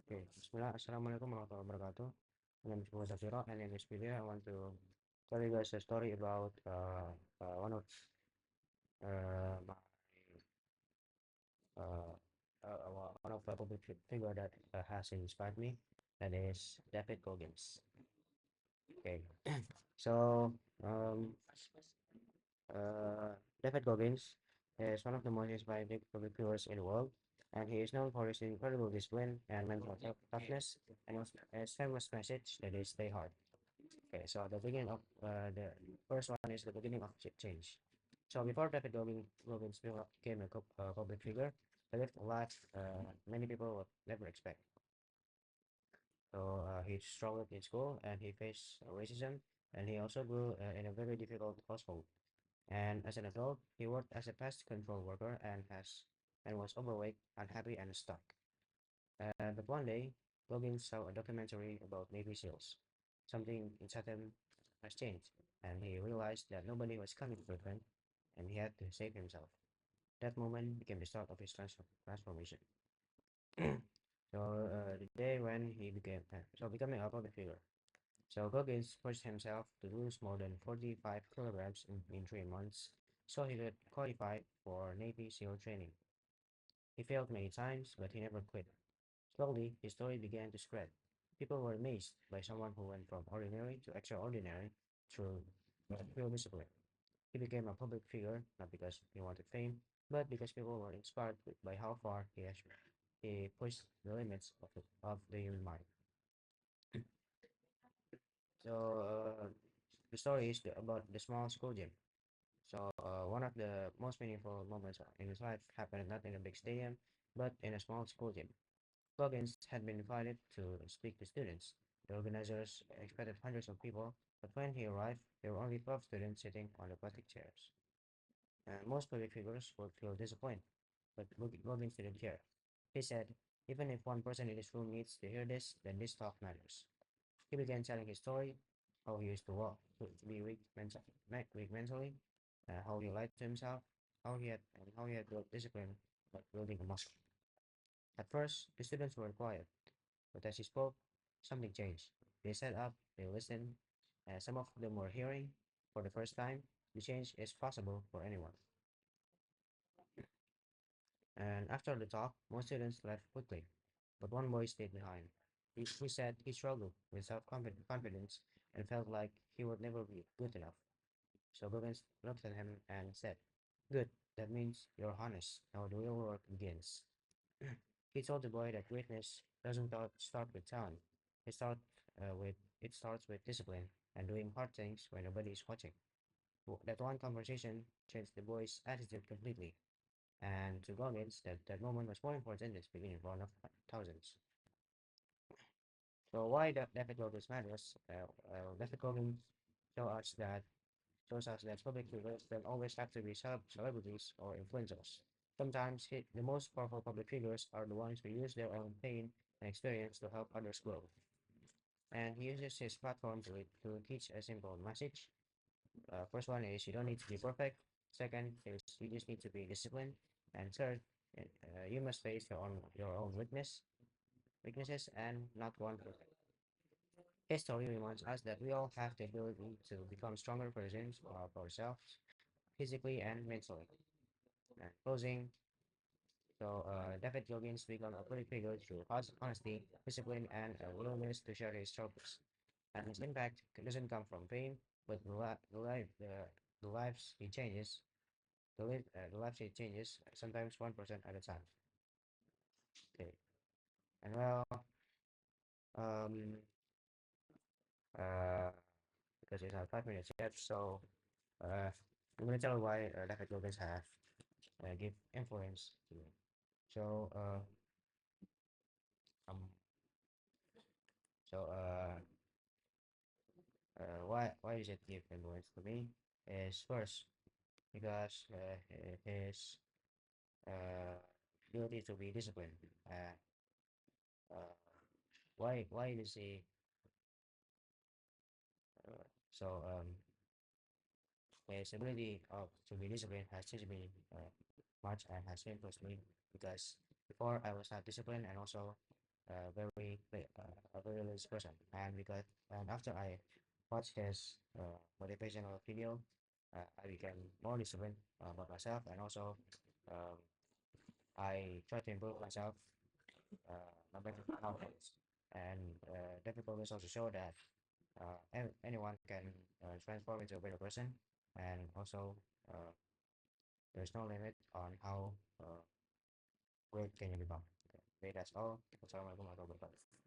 Okay, Bismillah, Assalamualaikum warahmatullahi wabarakatuh. My name is Muhammad Zafiro, and in this video, I want to tell you guys a story about one of my uh, one of the public figure that has inspired me. That is David Goggins. Okay, so um, uh, David Goggins is one of the most inspiring public figures in the world, and he is known for his incredible discipline and mental toughness, and his famous message that is "Stay hard." Okay, so the beginning of the first one is the beginning of change. So before David Goggins became a public figure, he lived a life many people would never expect. So he struggled in school and he faced racism, and he also grew in a very difficult household. And as an adult, he worked as a pest control worker and was overweight, unhappy, and stuck. But one day, Logan saw a documentary about Navy SEALs. Something inside him has changed, and he realized that nobody was coming to him, and he had to save himself. That moment became the start of his transformation. The day when he becoming a public figure. So Goggins pushed himself to lose more than 45 kilograms in 3 months, so he could qualify for Navy SEAL training. He failed many times, but he never quit. Slowly, his story began to spread. People were amazed by someone who went from ordinary to extraordinary through real discipline. He became a public figure not because he wanted fame, but because people were inspired by how far he pushed the limits of the human mind. So, the story is about the small school gym. So, one of the most meaningful moments in his life happened not in a big stadium, but in a small school gym. Goggins had been invited to speak to students. The organizers expected hundreds of people, but when he arrived, there were only 12 students sitting on the plastic chairs. Most public figures would feel disappointed, but Goggins didn't care. He said, "Even if one person in this room needs to hear this, then this talk matters." He began telling his story, how he used to to be weak mentally, how he lied to himself, how he had built discipline by building a muscle. At first, the students were quiet, but as he spoke, something changed. They sat up, they listened, some of them were hearing. For the first time, the change is possible for anyone. And after the talk, most students left quickly, but one boy stayed behind. He said he struggled with self-confidence and felt like he would never be good enough. So Goggins looked at him and said, "Good, that means you're honest. Now the real work begins." He told the boy that greatness doesn't start with talent. It start it starts with discipline and doing hard things when nobody is watching. That one conversation changed the boy's attitude completely. And to Goggins, that moment was more important than speaking in front of thousands. So why David Goggins matters? David Goggins show us that shows us that public figures don't always have to be celebrities or influencers. Sometimes the most powerful public figures are the ones who use their own pain and experience to help others grow. And he uses his platform to teach a simple message. First one is you don't need to be perfect. Second is you just need to be disciplined. And third, you must face your own weaknesses and not one perfect. His story reminds us that we all have the ability to become stronger versions of ourselves, physically and mentally. And closing, David Goggins became a public figure through honesty, discipline, and a willingness to share his struggles. And his impact doesn't come from fame, but the lives he changes, the lives he changes, sometimes 1% at a time. Okay, and um, uh, because it's not 5 minutes yet, so I'm gonna tell why David Goggins have give influence to. So um, so why is it give influence to me? Is first because his uh, ability to be disciplined. Uh, why does he so his ability of to be disciplined has changed me much and has influenced me because before I was not disciplined and also a very religious person, and after I watched his motivational video, I became more disciplined about myself, and also um, I try to improve myself, my mental confidence, and David Goggins also show that anyone can transform into a better person, and also uh, there's no limit on how great can you become. Okay, that's all. Wassalamualaikum warahmatullahi wabarakatuh.